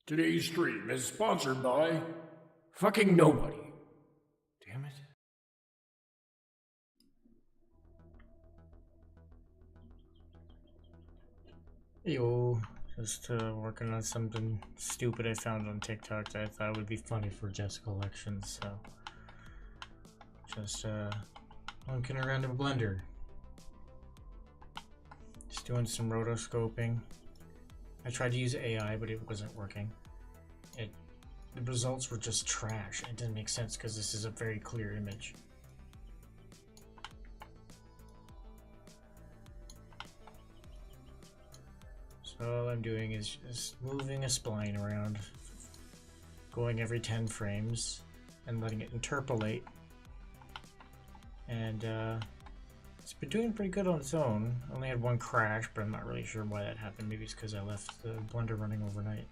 Today's stream is sponsored by fucking nobody. Damn it. Yo, just working on something stupid I found on TikTok that I thought would be funny for Jessica elections, so just looking around in Blender. Just doing some rotoscoping. I tried to use AI, but it wasn't working. The results were just trash. It didn't make sense because this is a very clear image. So all I'm doing is just moving a spline around, going every 10 frames, and letting it interpolate. And it's been doing pretty good on its own. I only had one crash, but I'm not really sure why that happened. Maybe it's because I left the Blender running overnight.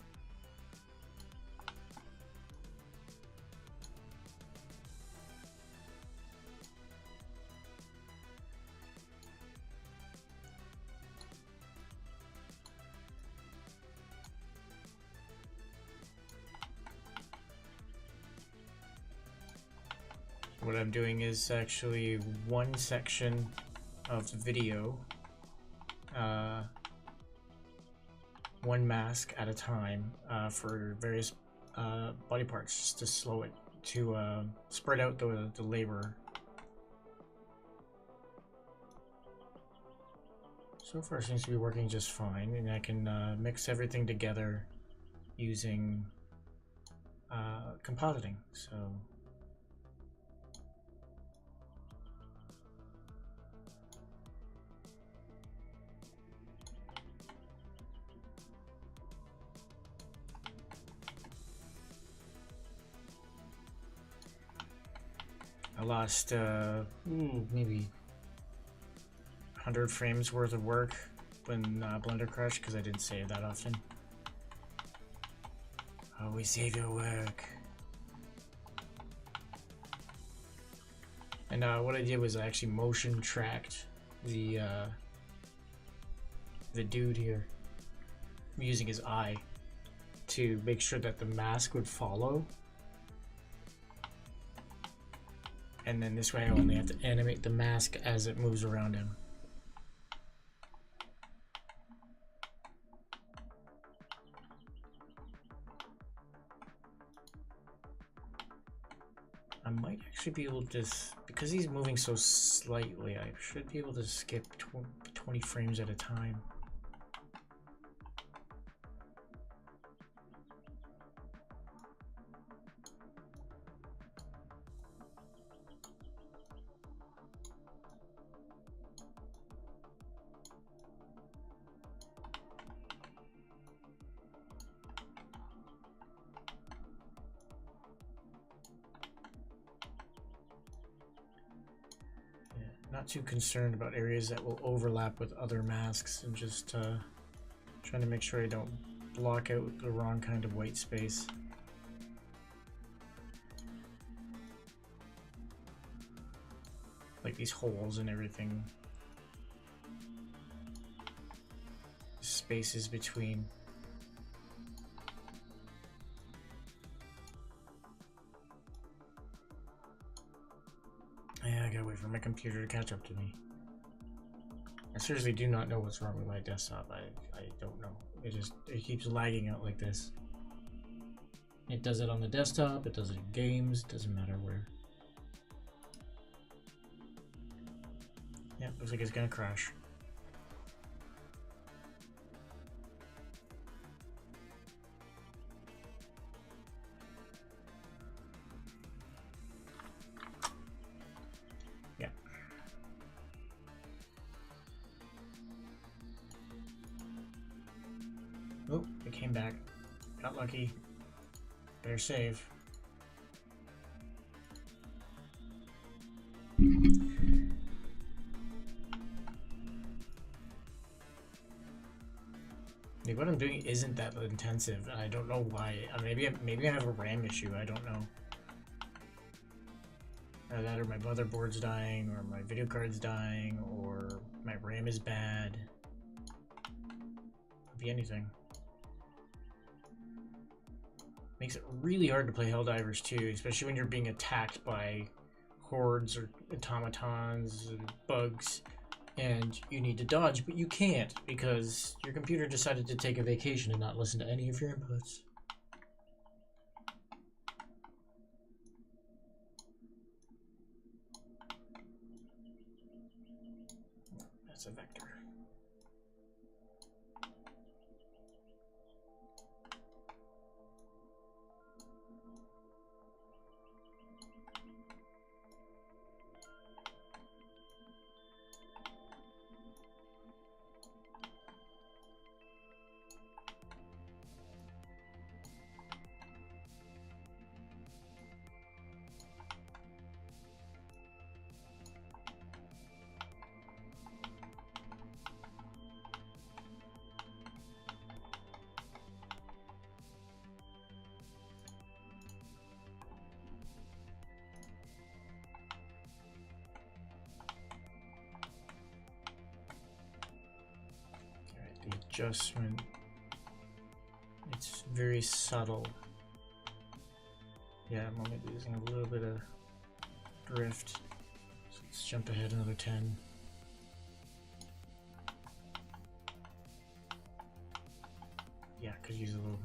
What I'm doing is actually one section of the video, one mask at a time for various body parts, just to slow it, to spread out the labor. So far it seems to be working just fine, and I can mix everything together using compositing. So I lost maybe 100 frames worth of work when Blender crashed because I didn't save that often. Always save your work. And what I did was I actually motion tracked the dude here using his eye to make sure that the mask would follow. And then this way I only have to animate the mask as it moves around him. I might actually be able to, because he's moving so slightly, I should be able to skip 20 frames at a time. Not too concerned about areas that will overlap with other masks, and just trying to make sure I don't block out the wrong kind of white space. Like these holes and everything. Spaces between. Yeah, I gotta wait for my computer to catch up to me. I seriously do not know what's wrong with my desktop. I don't know. It keeps lagging out like this. It does it on the desktop, it does it in games, it doesn't matter where. Yeah, looks like it's gonna crash. Oh, it came back. Got lucky. Better save. Like, what I'm doing isn't that intensive. I don't know why. Maybe I have a RAM issue. I don't know. Either that, or my motherboard's dying, or my video card's dying, or my RAM is bad. Could be anything. Makes it really hard to play Helldivers 2, especially when you're being attacked by hordes or automatons and bugs, and you need to dodge, but you can't because your computer decided to take a vacation and not listen to any of your inputs. That's a vector. The adjustment, it's very subtle. Yeah, I'm only losing a little bit of drift. So let's jump ahead another 10. Yeah, could use a little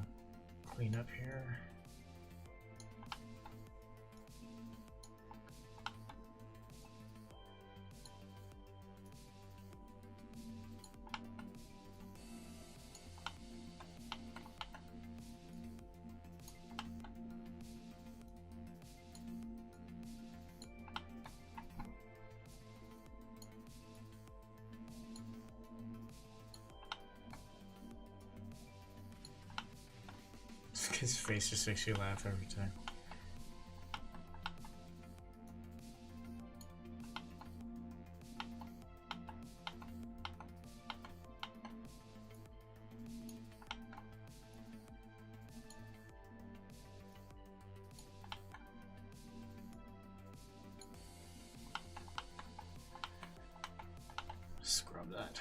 cleanup here. His face just makes you laugh every time. Scrub that.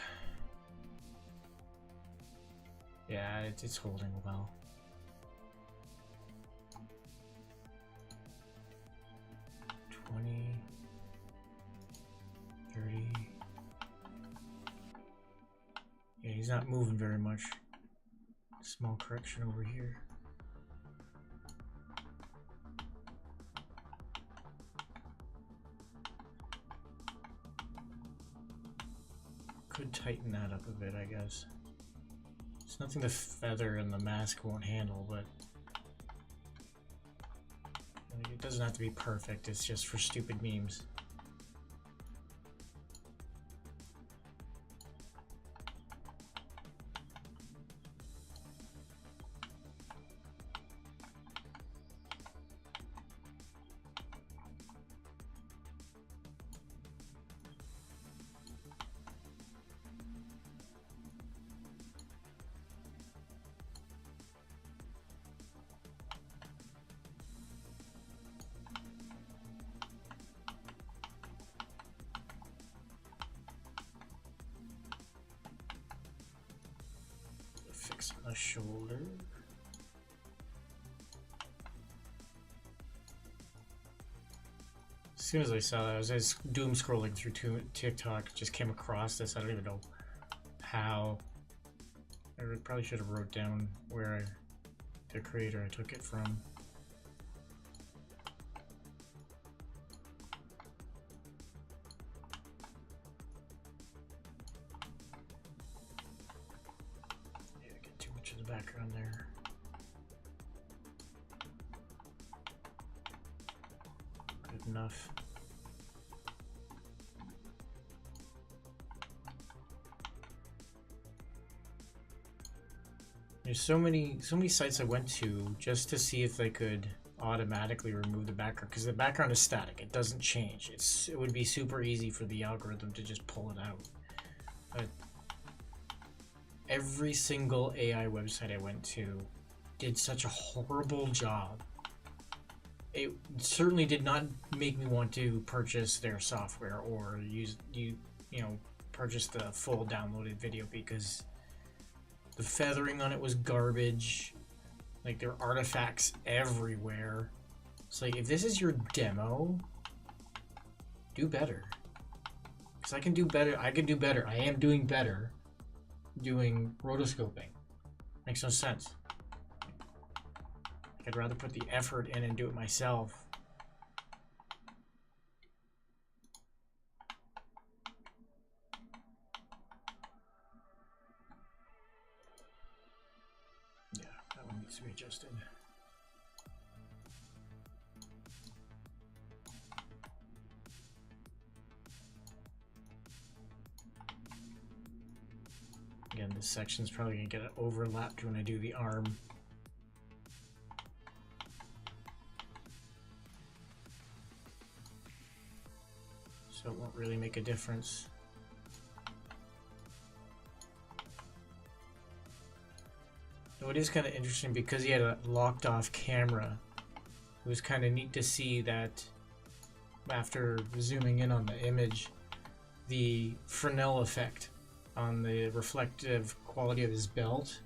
Yeah, it's holding well. Yeah, he's not moving very much. Small correction over here. Could tighten that up a bit, I guess. It's nothing the feather and the mask won't handle, but it doesn't have to be perfect. It's just for stupid memes. Fix my shoulder. As soon as I saw that, I was just doom scrolling through TikTok, just came across this. I don't even know how. I probably should have wrote down where the creator I took it from. Background there. Good enough. There's so many sites I went to just to see if they could automatically remove the background, because the background is static. It doesn't change. It would be super easy for the algorithm to just pull it out. But every single AI website I went to did such a horrible job. It certainly did not make me want to purchase their software or purchase the full downloaded video, because the feathering on it was garbage. Like, there are artifacts everywhere. It's like, if this is your demo, do better. Because I can do better. I can do better. I am doing better doing rotoscoping. Makes no sense. I'd rather put the effort in and do it myself. Yeah, that one needs to be adjusted. Again, this section's probably gonna get overlapped when I do the arm. So it won't really make a difference. Though it is kind of interesting because he had a locked off camera. It was kind of neat to see that after zooming in on the image, the Fresnel effect on the reflective quality of his belt,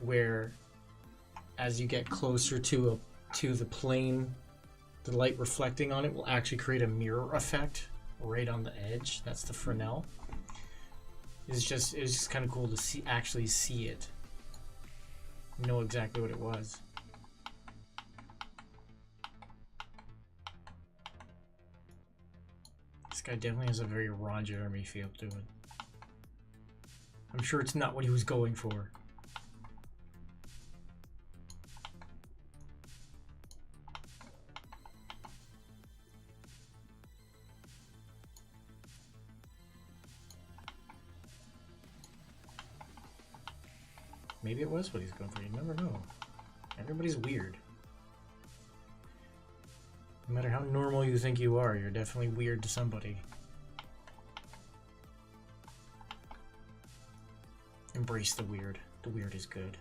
where as you get closer to the plane, the light reflecting on it will actually create a mirror effect right on the edge. That's the Fresnel. It's just kind of cool to actually see it. Know exactly what it was. This guy definitely has a very Ron Jeremy feel to it. I'm sure it's not what he was going for. Maybe it was what he's going for. You never know. Everybody's weird. No matter how normal you think you are, you're definitely weird to somebody. Embrace the weird. The weird is good.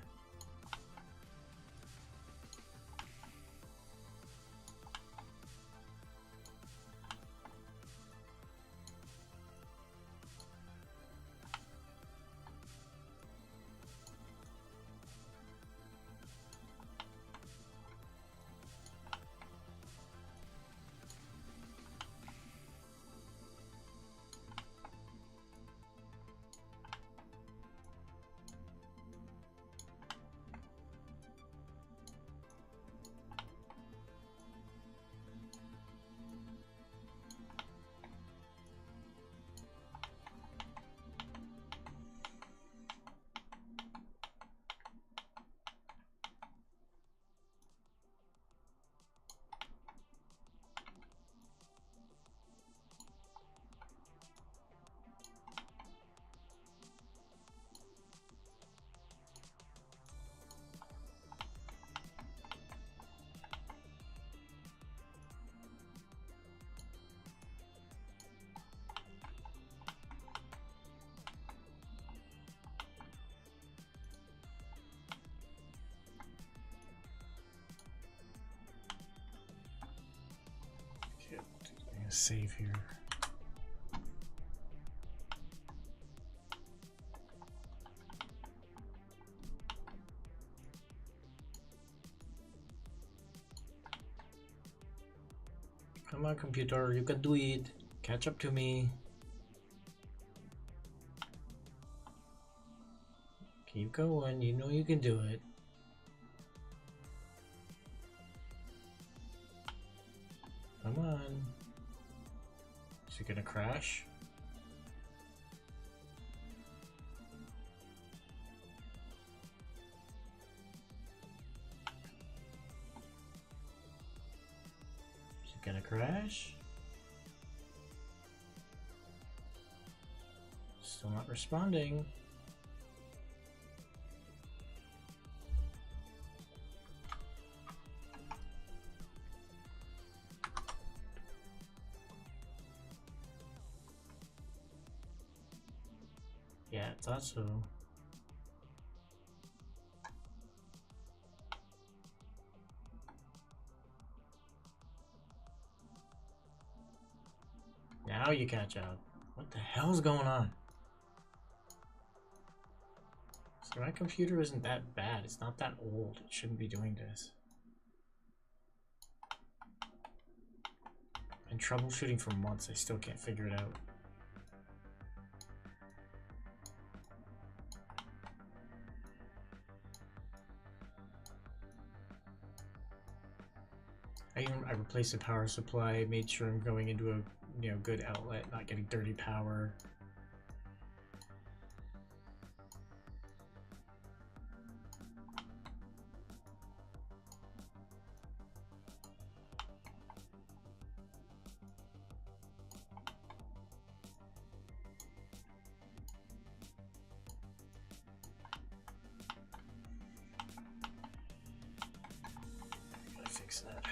Save here. Come on, computer, you can do it. Catch up to me. Keep going, you know you can do it. Come on. Is it gonna crash? Is it gonna crash? Still not responding. Yeah, I thought so. Now you catch up. What the hell's going on? My computer isn't that bad. It's not that old. It shouldn't be doing this. And troubleshooting for months, I still can't figure it out. I replaced the power supply, made sure I'm going into a good outlet, not getting dirty power. Gotta fix that.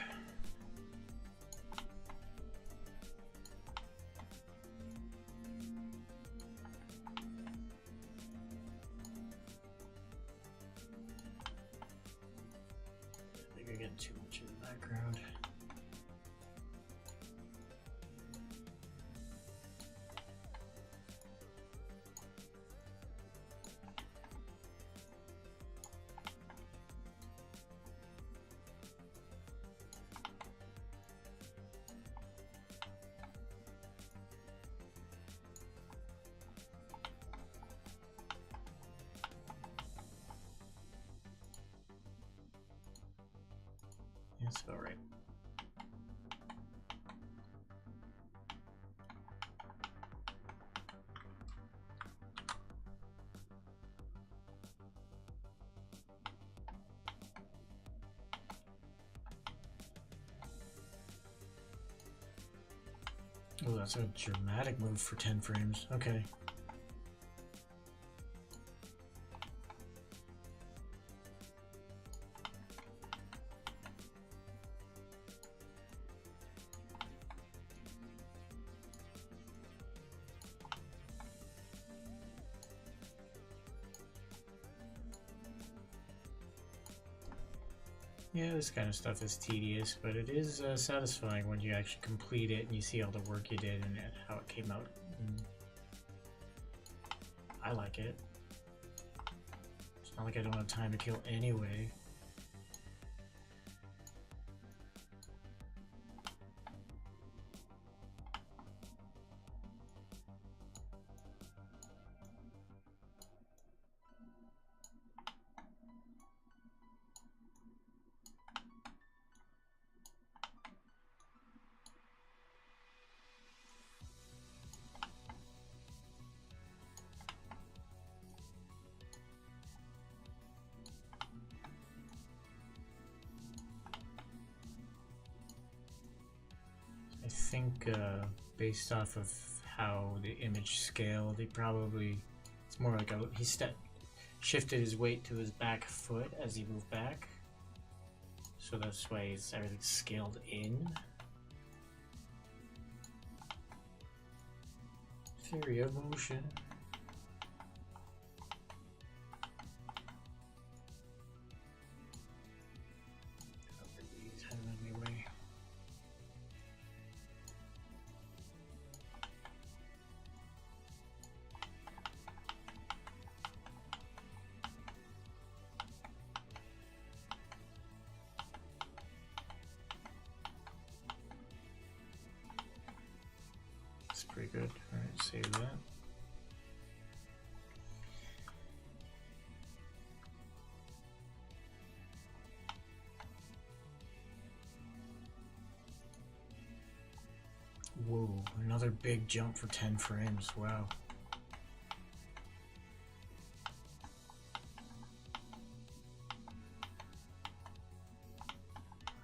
Getting too much in the background. That's about right. Oh, that's a dramatic move for 10 frames. Okay. Yeah, this kind of stuff is tedious, but it is satisfying when you actually complete it and you see all the work you did and how it came out. I like it. It's not like I don't have time to kill anyway. I think based off of how the image scaled, it's more like he shifted his weight to his back foot as he moved back, so that's why everything's scaled in. Theory of motion. Pretty good. Alright, save that. Whoa, another big jump for 10 frames. Wow.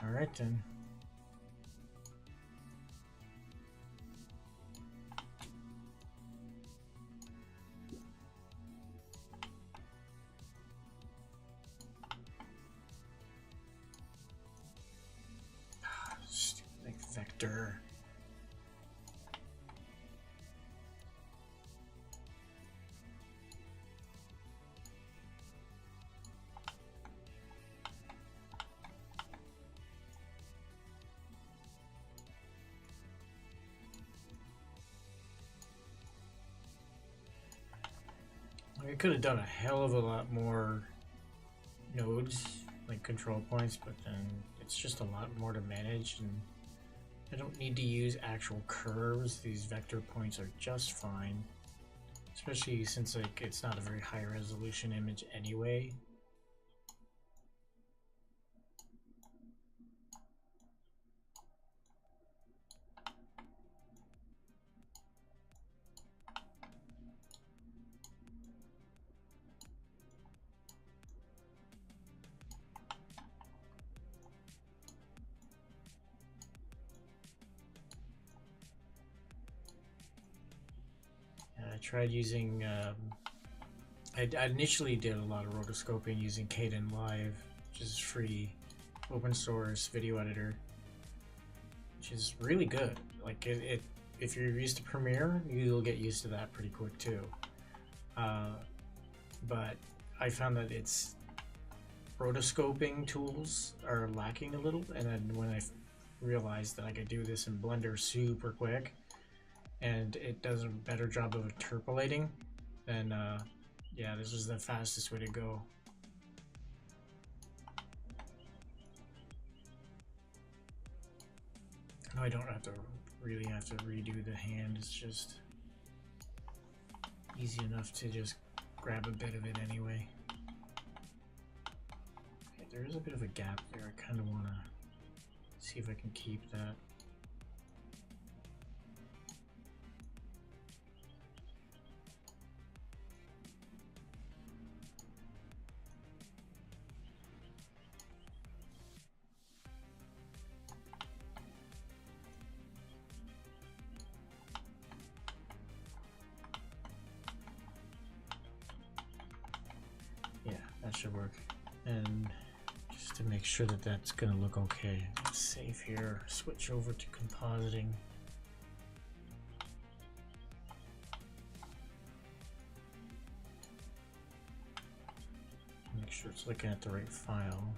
Alright then. Vector. Alright, could have done a hell of a lot more nodes, like control points, but then it's just a lot more to manage, and I don't need to use actual curves. These vector points are just fine, especially since like it's not a very high resolution image anyway. I tried using, I initially did a lot of rotoscoping using Kdenlive, which is free, open source video editor, which is really good. Like if you're used to Premiere, you'll get used to that pretty quick too. But I found that its rotoscoping tools are lacking a little, and then when I realized that I could do this in Blender super quick, and it does a better job of interpolating, then yeah, this was the fastest way to go. No, I don't really have to redo the hand. It's just easy enough to just grab a bit of it anyway. Okay, there is a bit of a gap there. I kind of want to see if I can keep that. That should work. And just to make sure that that's going to look okay, let's save here, switch over to compositing. Make sure it's looking at the right file.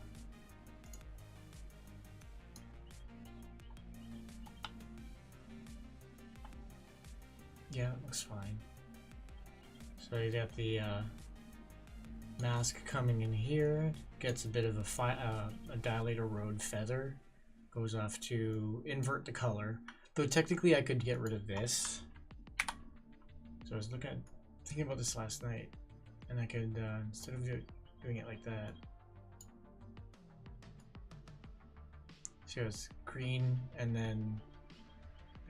Yeah, it looks fine. So you got the mask coming in here, gets a bit of a dilator road feather, goes off to invert the color. Though technically I could get rid of this. So I was thinking about this last night, and I could instead of doing it like that. So it's green, and then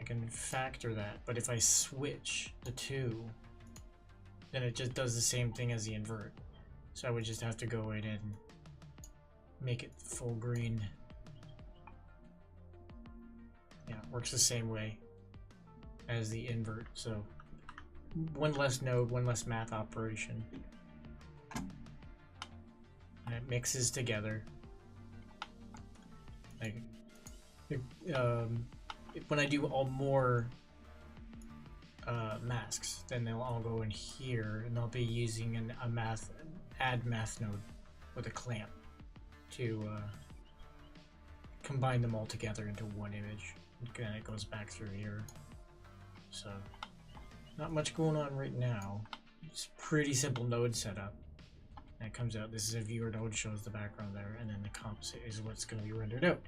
I can factor that. But if I switch the two, then it just does the same thing as the invert. So I would just have to go in and make it full green. Yeah, it works the same way as the invert. So one less node, one less math operation. And it mixes together. Like, when I do more masks, then they'll all go in here, and I'll be using add math node with a clamp to combine them all together into one image. And it goes back through here. So not much going on right now. It's pretty simple node setup. And it comes out, this is a viewer node, shows the background there, and then the composite is what's going to be rendered out.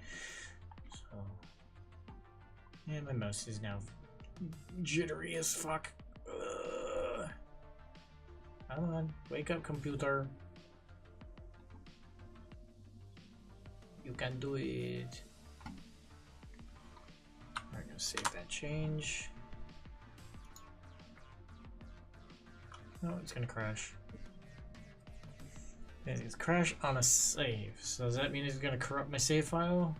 So, and my mouse is now jittery as fuck. Come on, wake up, computer. You can do it. We're gonna save that change. No, it's gonna crash. It's crash on a save. So does that mean it's gonna corrupt my save file?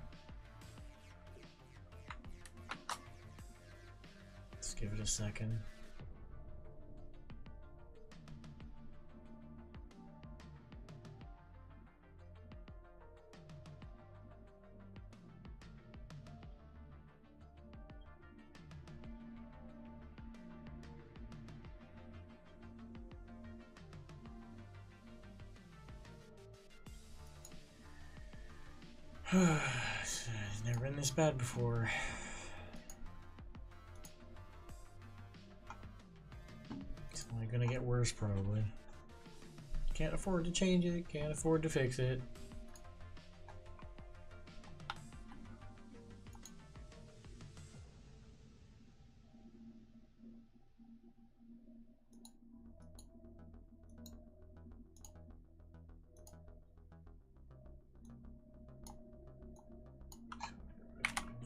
Let's give it a second. It's never been this bad before. It's only gonna get worse, probably. Can't afford to change it, can't afford to fix it.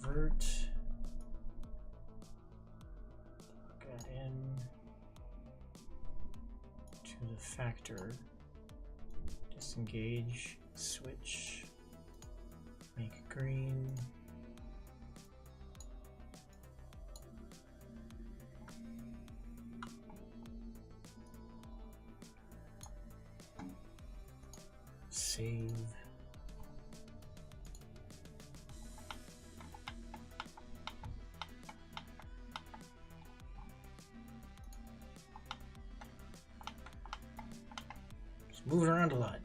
Convert. Plug that in to the factor. Disengage, switch, make green. Save. Just moving around a lot.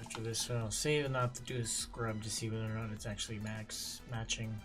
After this, I'll save and not to do a scrub to see whether or not it's actually matching.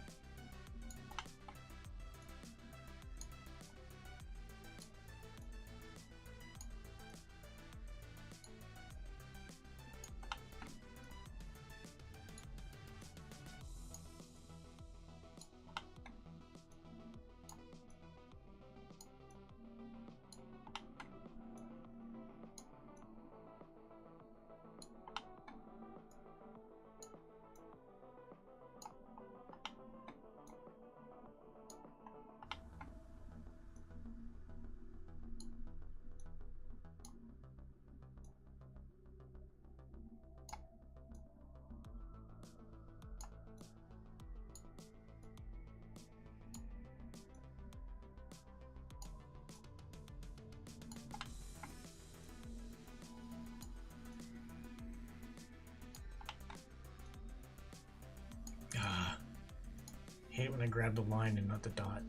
Hate it when I grab the line and not the dot.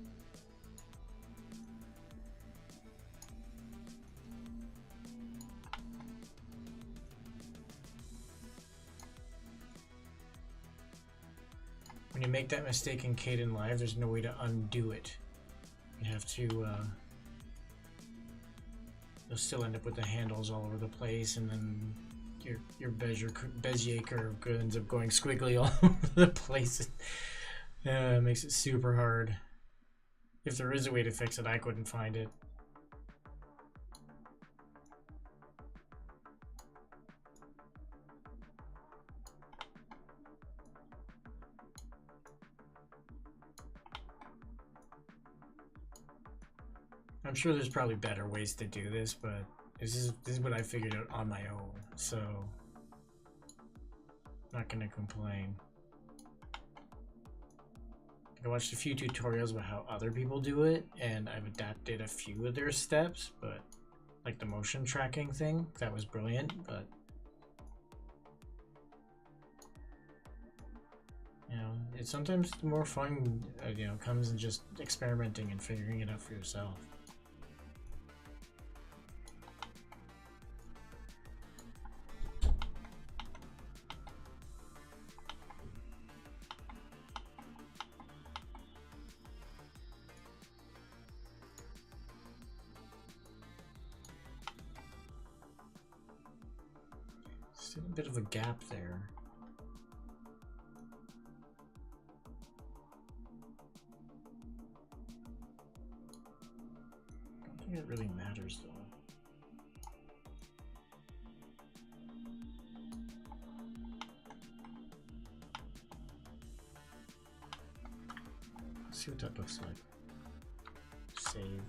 When you make that mistake in Caden Live, there's no way to undo it. You have to, you'll still end up with the handles all over the place, and then your Bezier curve ends up going squiggly all over the place. It makes it super hard. If there is a way to fix it, I couldn't find it. I'm sure there's probably better ways to do this, but this is what I figured out on my own, so not gonna complain. I watched a few tutorials about how other people do it, and I've adapted a few of their steps, but like the motion tracking thing, that was brilliant, but you know, it's sometimes more fun, you know, comes in just experimenting and figuring it out for yourself. A bit of a gap there. I don't think it really matters though. Let's see what that looks like. Save.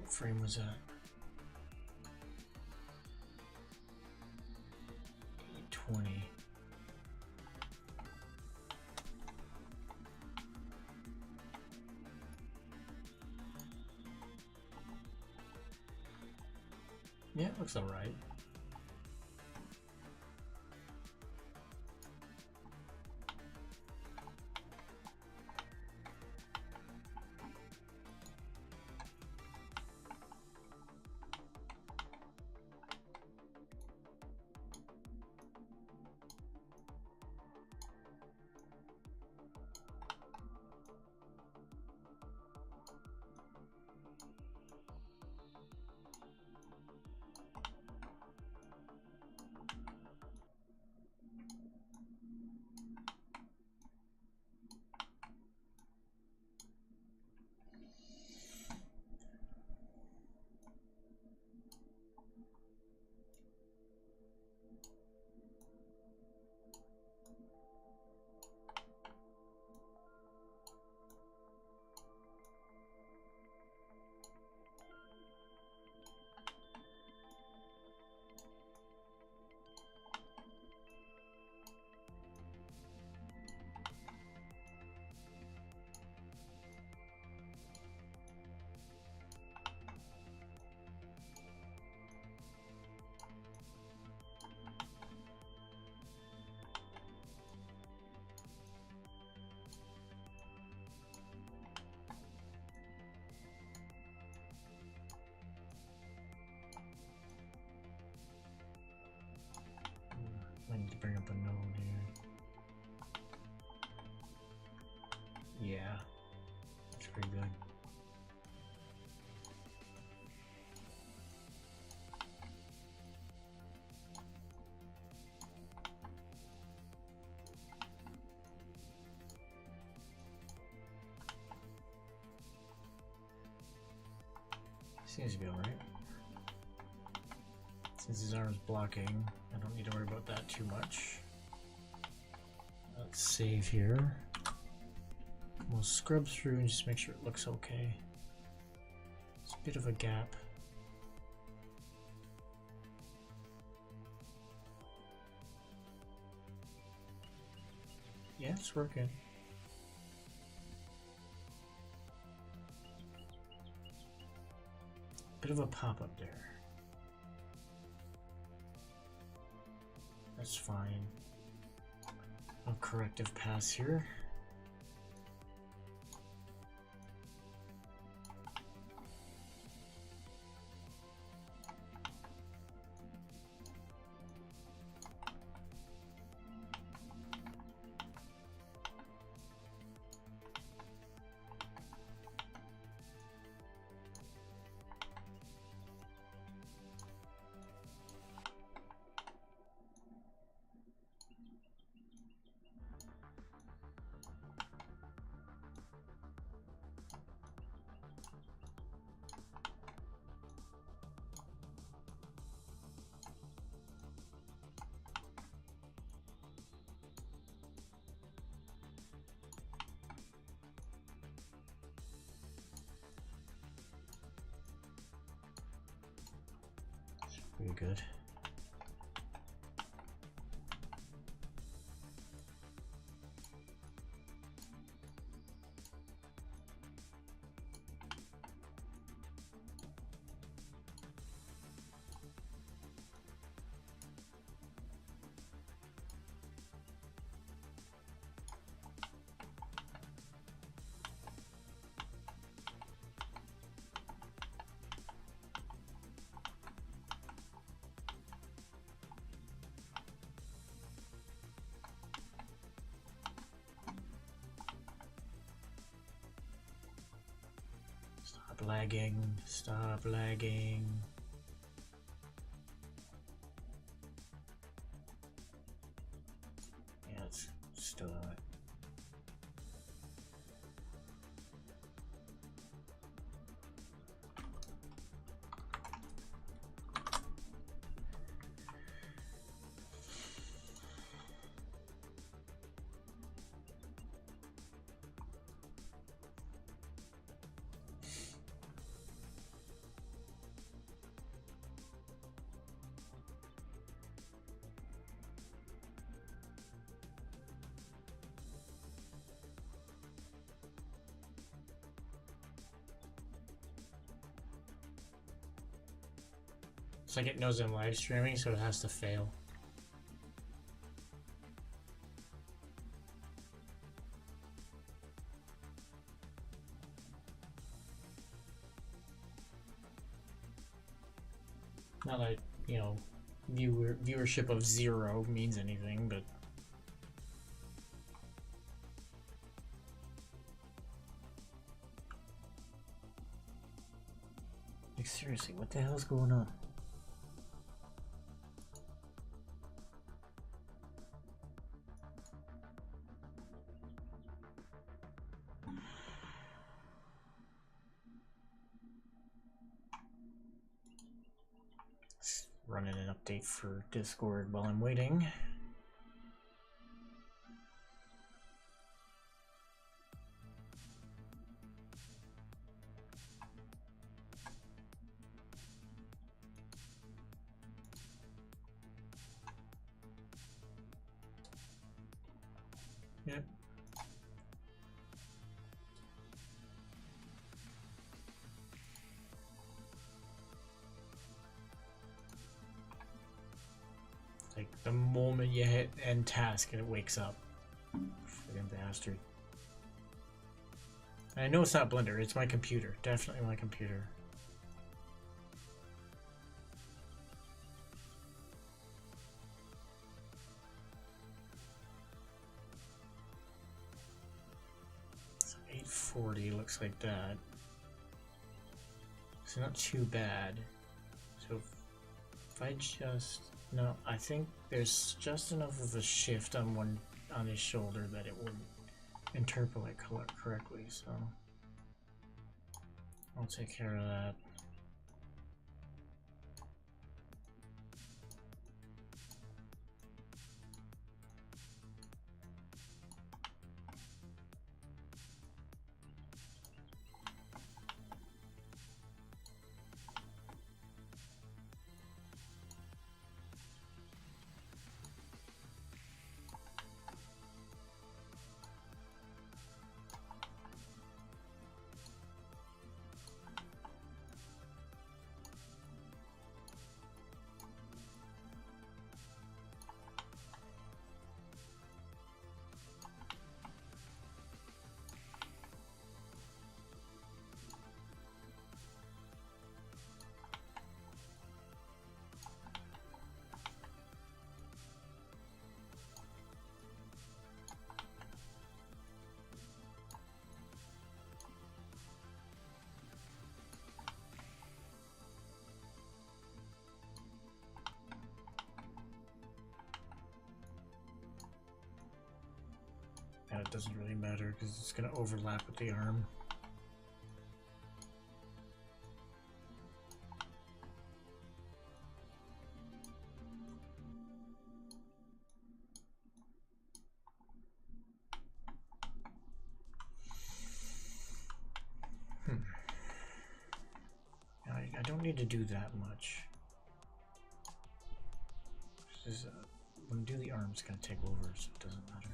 Frame was that? 20. Yeah, it looks all right. need to bring up a node here. Yeah, that's pretty good. Seems to be alright. Since his arm's blocking, I don't need to worry about that too much. Let's save here. We'll scrub through and just make sure it looks okay. It's a bit of a gap. Yeah, it's working. Bit of a pop-up there. That's fine. A corrective pass here. Pretty good. Stop lagging, stop lagging. Yeah, it's still on it. It's like it knows I'm live streaming, so it has to fail. Not like, you know, viewership of 0 means anything, but like seriously, what the hell's going on? Running an update for Discord while I'm waiting. Yep. Like the moment you hit end task and it wakes up. Friggin' bastard. And I know it's not Blender, it's my computer. Definitely my computer. 40 looks like that. It's not too bad. So if I just, no, I think there's just enough of a shift on his shoulder that it wouldn't interpolate color correctly, so I'll take care of that. And it doesn't really matter because it's going to overlap with the arm. I don't need to do that much. When I do the arm, it's going to take over, so it doesn't matter.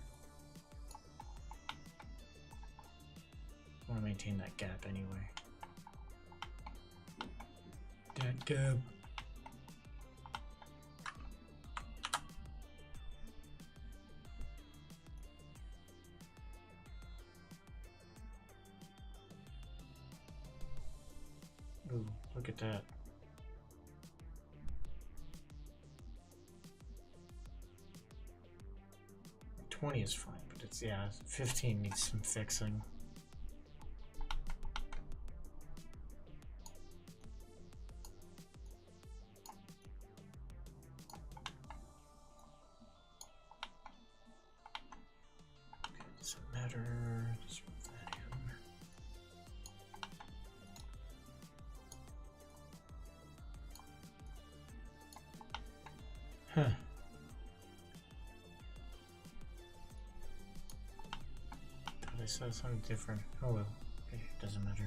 I want to maintain that gap anyway. That gap. Ooh, look at that. Like 20 is fine, but it's, yeah, 15 needs some fixing. Doesn't matter. Just move that in. Huh. Thought I saw something different. Oh well. Okay, doesn't matter.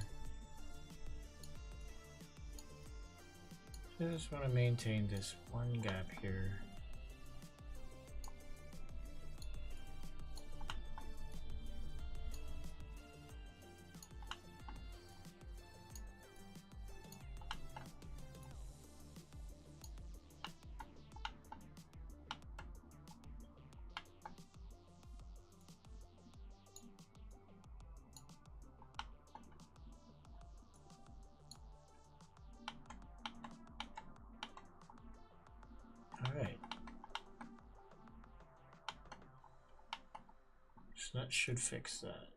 Just want to maintain this one gap here. Alright. So that should fix that.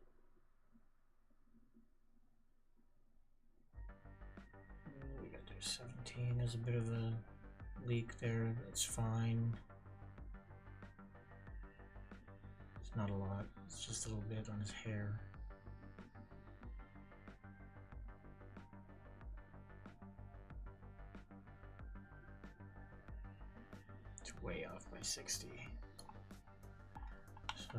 We got there 17. There's a bit of a leak there. That's fine. It's not a lot. It's just a little bit on his hair. It's way off by 60. So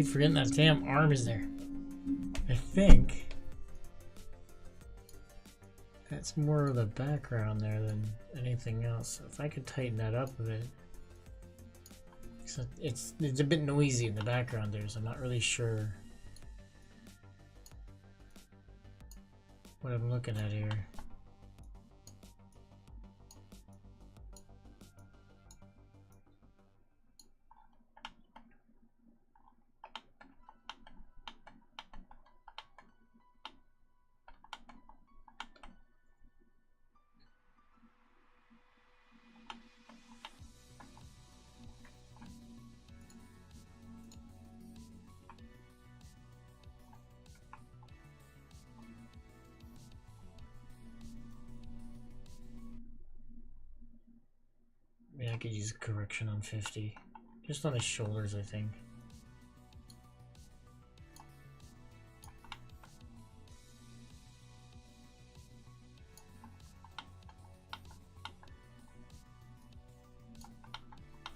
forgetting that damn arm is there. I think that's more of the background there than anything else. If I could tighten that up a bit. So it's a bit noisy in the background there, so I'm not really sure what I'm looking at here. Yeah, I could use a correction on 50. Just on his shoulders, I think.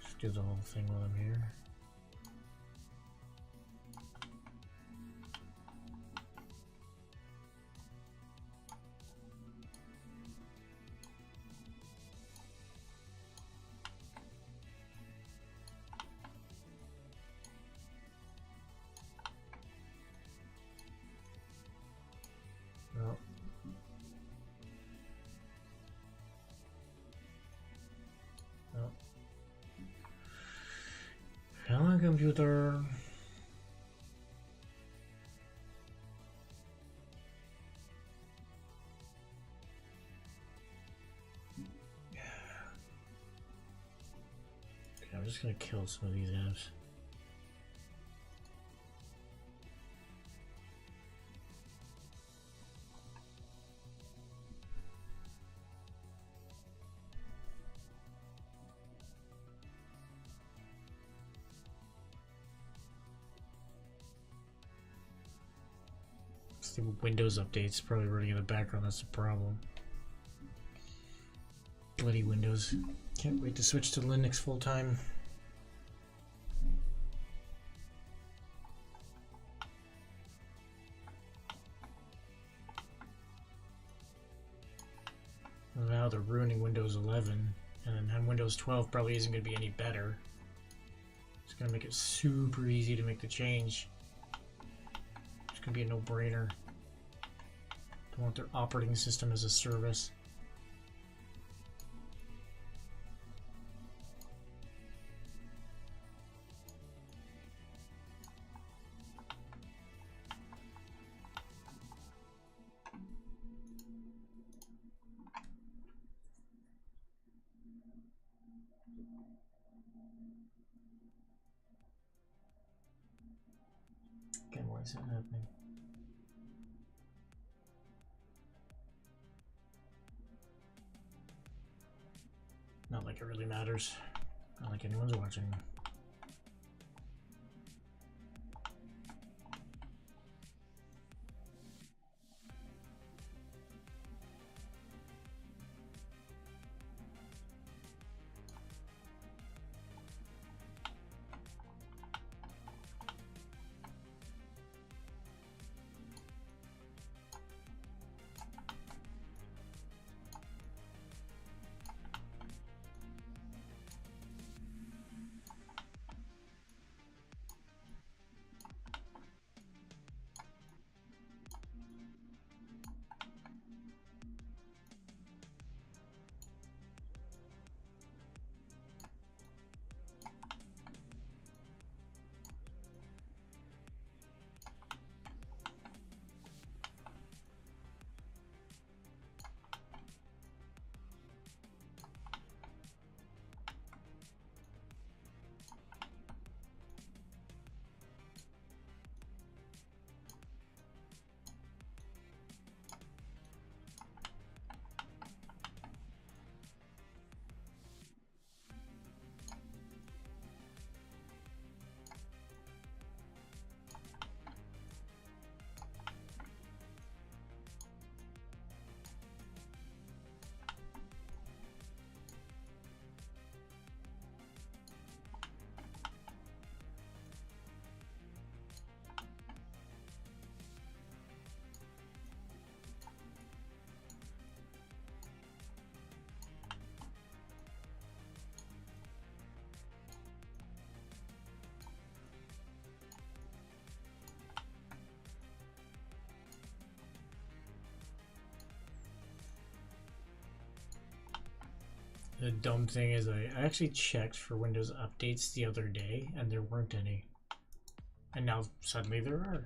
Just do the whole thing while I'm here. No. No. Come on, computer. Okay, I'm just gonna kill some of these apps. The Windows updates probably running in the background. That's the problem. Bloody Windows. Can't wait to switch to Linux full time. Well, now they're ruining Windows 11, and then Windows 12 probably isn't going to be any better. It's going to make it super easy to make the change. It's going to be a no-brainer. They want their operating system as a service. Okay, why is that happening? Not like it really matters. Not like anyone's watching. The dumb thing is I actually checked for Windows updates the other day and there weren't any. And now suddenly there are.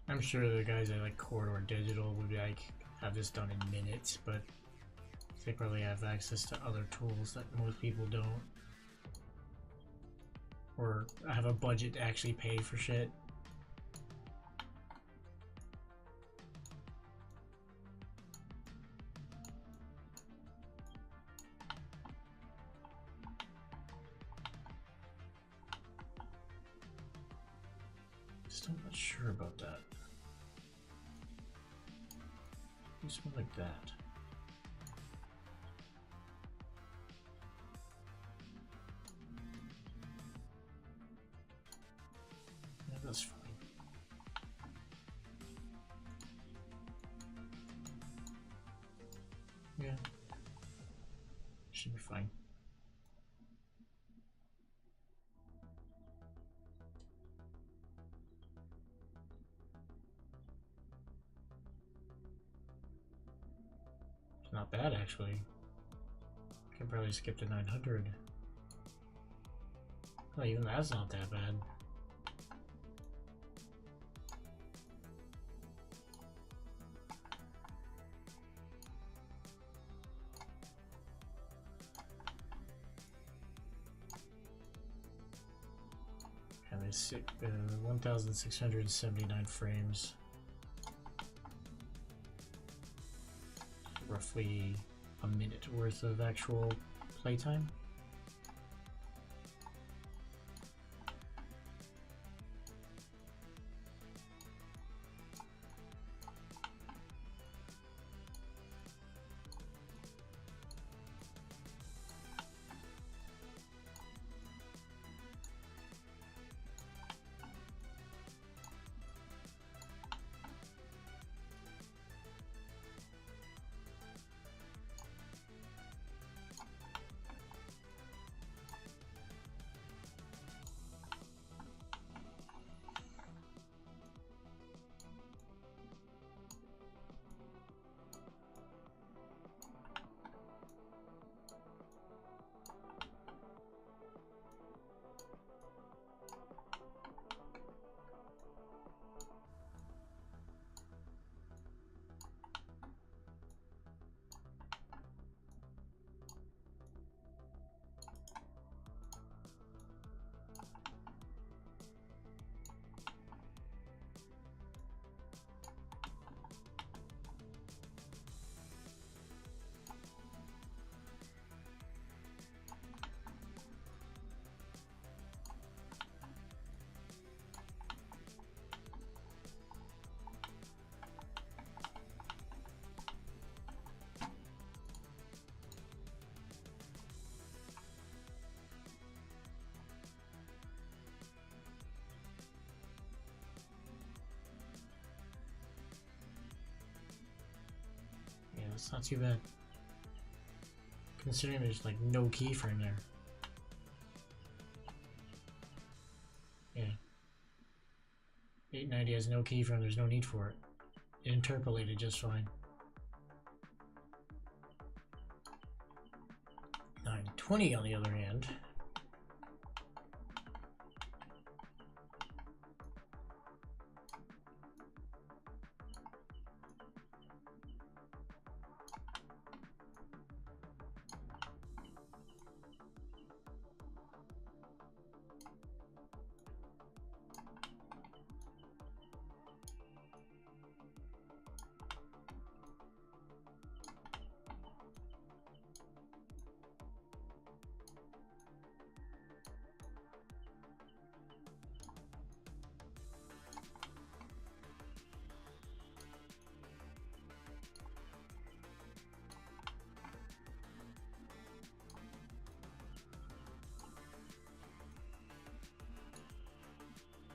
I'm sure the guys at like Corridor Digital would like have this done in minutes, but they probably have access to other tools that most people don't, or have a budget to actually pay for shit. Still not sure about that. It's more like that. Yeah, that's fine. Yeah. Should be fine. Not bad, actually. Can probably skip to 900. Oh, even that's not that bad. And there's 1,679 frames. Roughly a minute worth of actual playtime. That's not too bad. Considering there's like no keyframe there. Yeah. 890 has no keyframe, there's no need for it. It interpolated just fine. 920 on the other hand.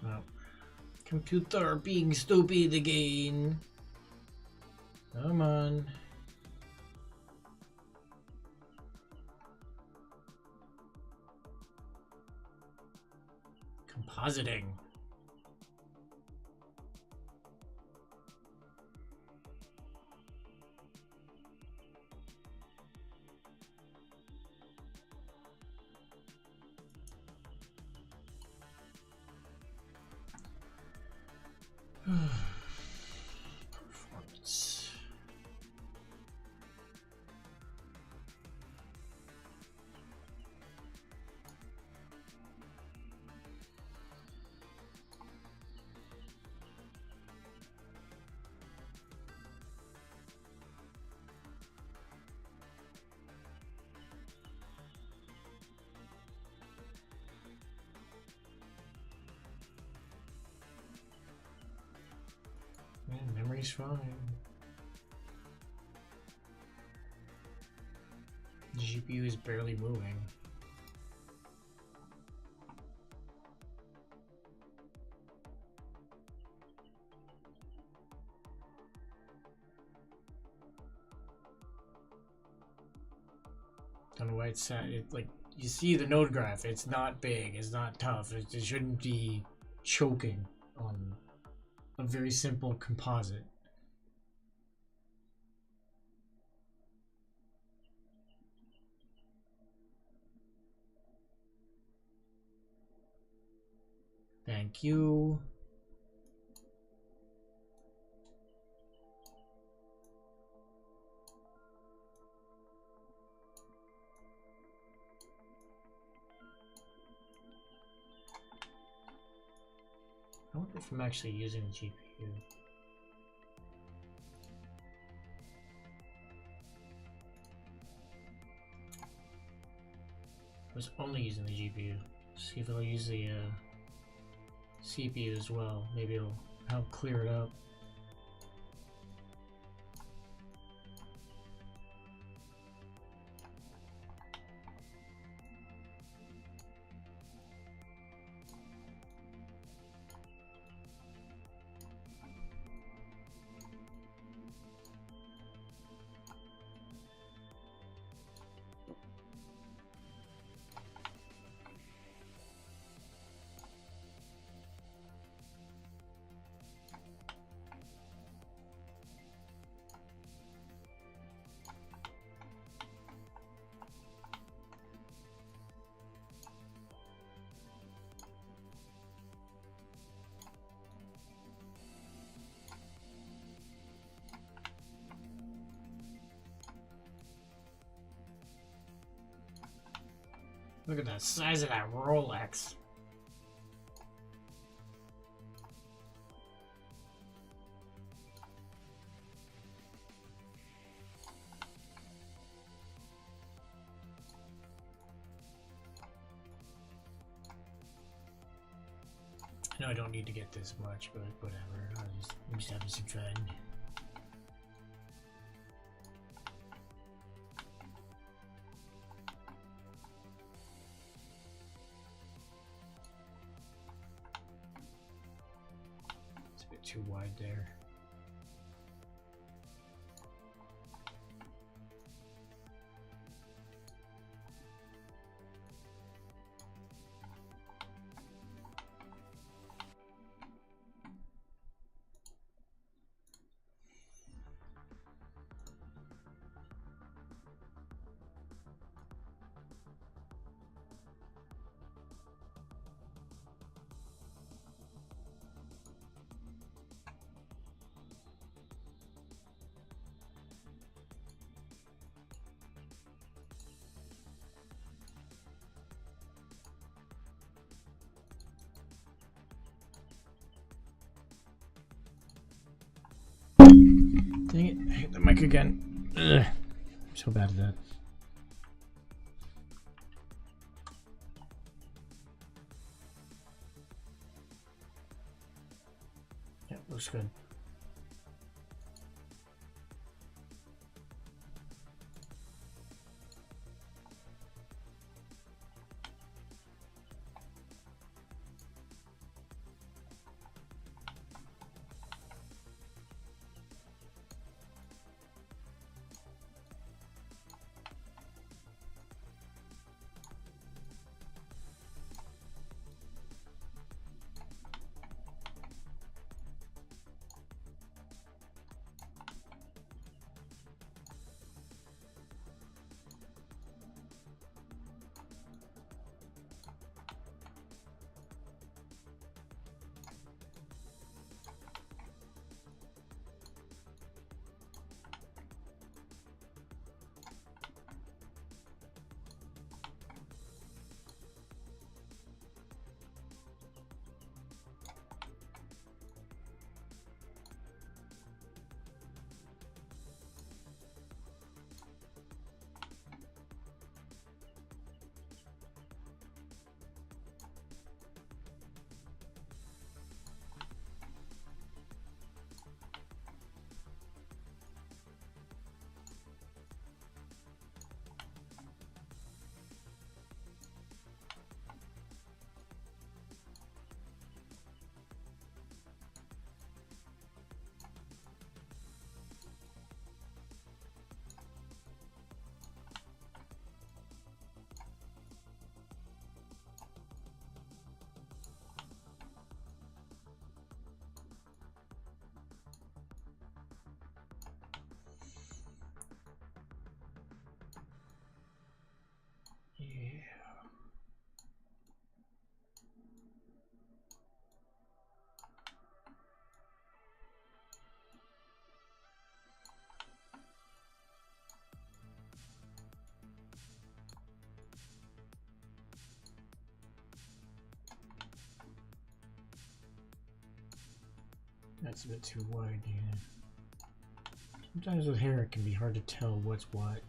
Oh. Computer being stupid again. Come on. Compositing. Performance. Man, memory's fine. The GPU is barely moving. Don't know why it's sad. It, like, you see the node graph, it's not big, it's not tough, it shouldn't be choking on a very simple composite. Thank you. I wonder if I'm actually using the GPU. I was only using the GPU. See if I'll use the CPU as well. Maybe it'll help clear it up. Look at the size of that Rolex. I know I don't need to get this much, but whatever. I'm just having some fun. Too wide there. Dang it, I hit the mic again. Ugh. I'm so bad at that. Yeah, looks good. Yeah. That's a bit too wide, yeah. Sometimes with hair it can be hard to tell what's what.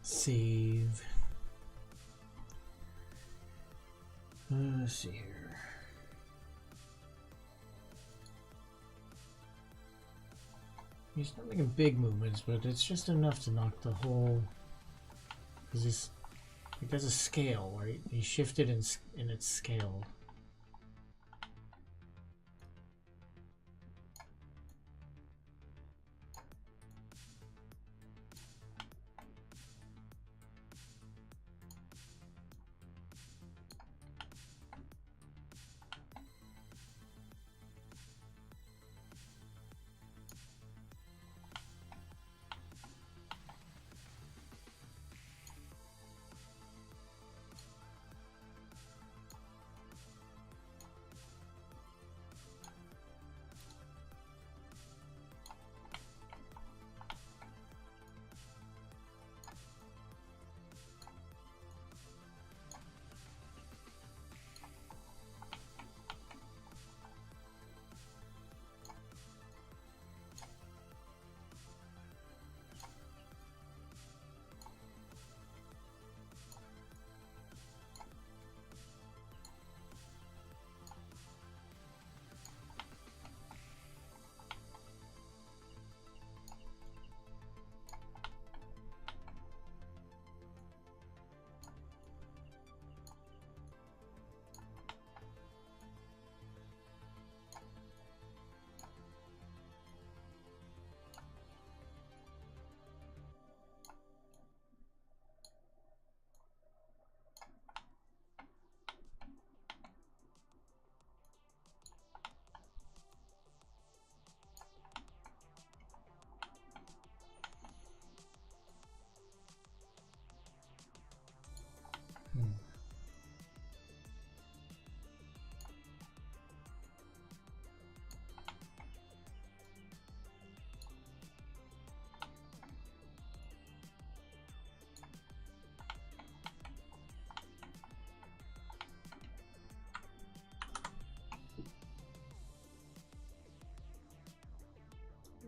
Save. Let's see here. He's not making big movements, but it's just enough to knock the whole. Because it does a scale, right? He shifted in its scale.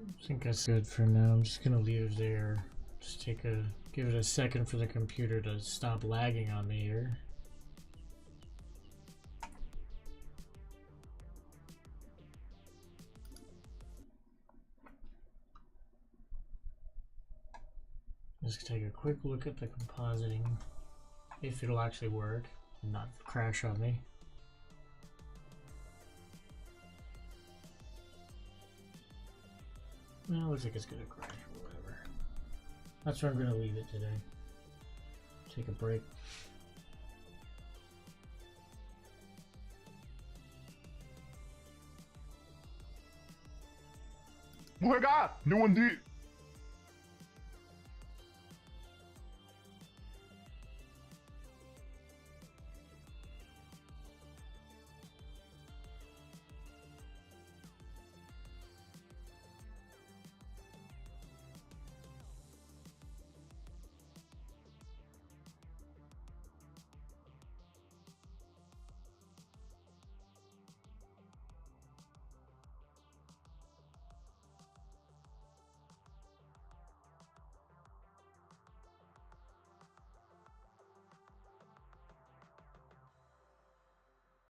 I think that's good for now. I'm just gonna leave it there. Just give it a second for the computer to stop lagging on me here. Just take a quick look at the compositing, if it'll actually work and not crash on me. No, it looks like it's gonna crash or whatever. That's where I'm gonna leave it today. Take a break. 뭐해가? No one did.